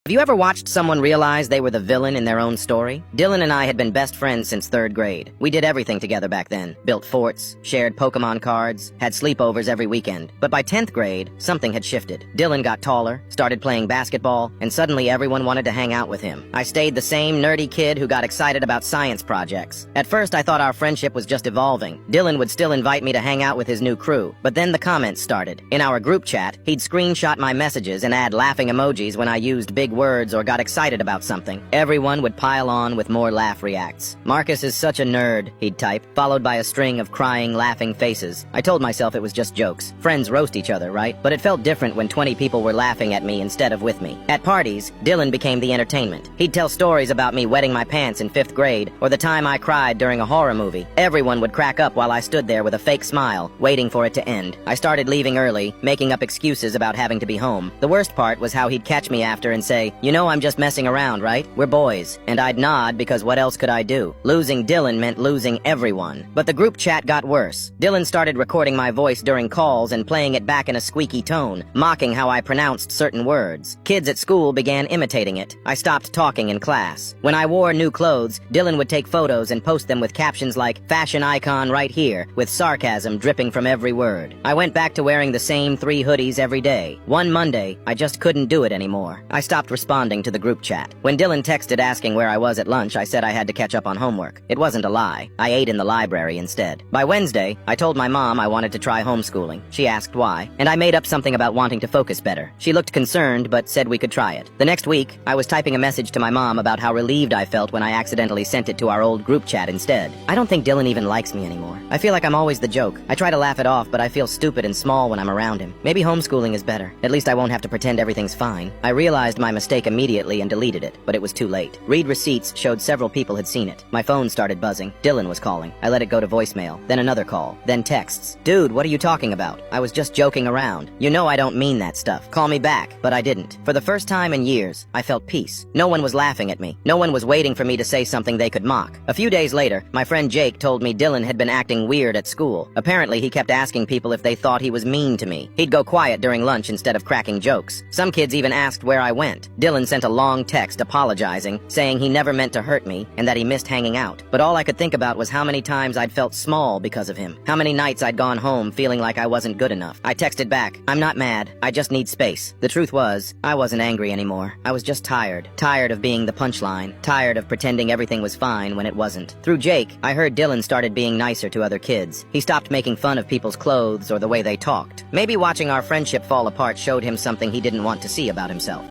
Have you ever watched someone realize they were the villain in their own story? Dylan and I had been best friends since 3rd grade. We did everything together back then. Built forts, shared Pokemon cards, had sleepovers every weekend. But by 10th grade, something had shifted. Dylan got taller, started playing basketball, and suddenly everyone wanted to hang out with him. I stayed the same nerdy kid who got excited about science projects. At first, I thought our friendship was just evolving. Dylan would still invite me to hang out with his new crew, but then the comments started. In our group chat, he'd screenshot my messages and add laughing emojis when I used big words or got excited about something. Everyone would pile on with more laugh reacts. "Marcus is such a nerd," he'd type, followed by a string of crying, laughing faces. I told myself it was just jokes. Friends roast each other, right? But it felt different when 20 people were laughing at me instead of with me. At parties, Dylan became the entertainment. He'd tell stories about me wetting my pants in 5th grade, or the time I cried during a horror movie. Everyone would crack up while I stood there with a fake smile, waiting for it to end. I started leaving early, making up excuses about having to be home. The worst part was how he'd catch me after and say, "You know I'm just messing around, right? We're boys." And I'd nod because what else could I do? Losing Dylan meant losing everyone. But the group chat got worse. Dylan started recording my voice during calls and playing it back in a squeaky tone, mocking how I pronounced certain words. Kids at school began imitating it. I stopped talking in class. When I wore new clothes, Dylan would take photos and post them with captions like, "Fashion icon right here," with sarcasm dripping from every word. I went back to wearing the same 3 hoodies every day. One Monday, I just couldn't do it anymore. I stopped responding to the group chat. When Dylan texted asking where I was at lunch, I said I had to catch up on homework. It wasn't a lie. I ate in the library instead. By Wednesday, I told my mom I wanted to try homeschooling. She asked why, and I made up something about wanting to focus better. She looked concerned, but said we could try it. The next week, I was typing a message to my mom about how relieved I felt when I accidentally sent it to our old group chat instead. I don't think Dylan even likes me anymore. I feel like I'm always the joke. I try to laugh it off, but I feel stupid and small when I'm around him. Maybe homeschooling is better. At least I won't have to pretend everything's fine. I realized my mistake immediately and deleted it, but it was too late. Read receipts showed several people had seen it. My phone started buzzing. Dylan was calling. I let it go to voicemail, then another call, then texts. "Dude, what are you talking about? I was just joking around. You know I don't mean that stuff. Call me back." But I didn't. For the first time in years, I felt peace. No one was laughing at me. No one was waiting for me to say something they could mock. A few days later, my friend Jake told me Dylan had been acting weird at school. Apparently, he kept asking people if they thought he was mean to me. He'd go quiet during lunch instead of cracking jokes. Some kids even asked where I went. Dylan sent a long text apologizing, saying he never meant to hurt me and that he missed hanging out. But all I could think about was how many times I'd felt small because of him. How many nights I'd gone home feeling like I wasn't good enough. I texted back, "I'm not mad. I just need space." The truth was, I wasn't angry anymore. I was just tired. Tired of being the punchline. Tired of pretending everything was fine when it wasn't. Through Jake, I heard Dylan started being nicer to other kids. He stopped making fun of people's clothes or the way they talked. Maybe watching our friendship fall apart showed him something he didn't want to see about himself.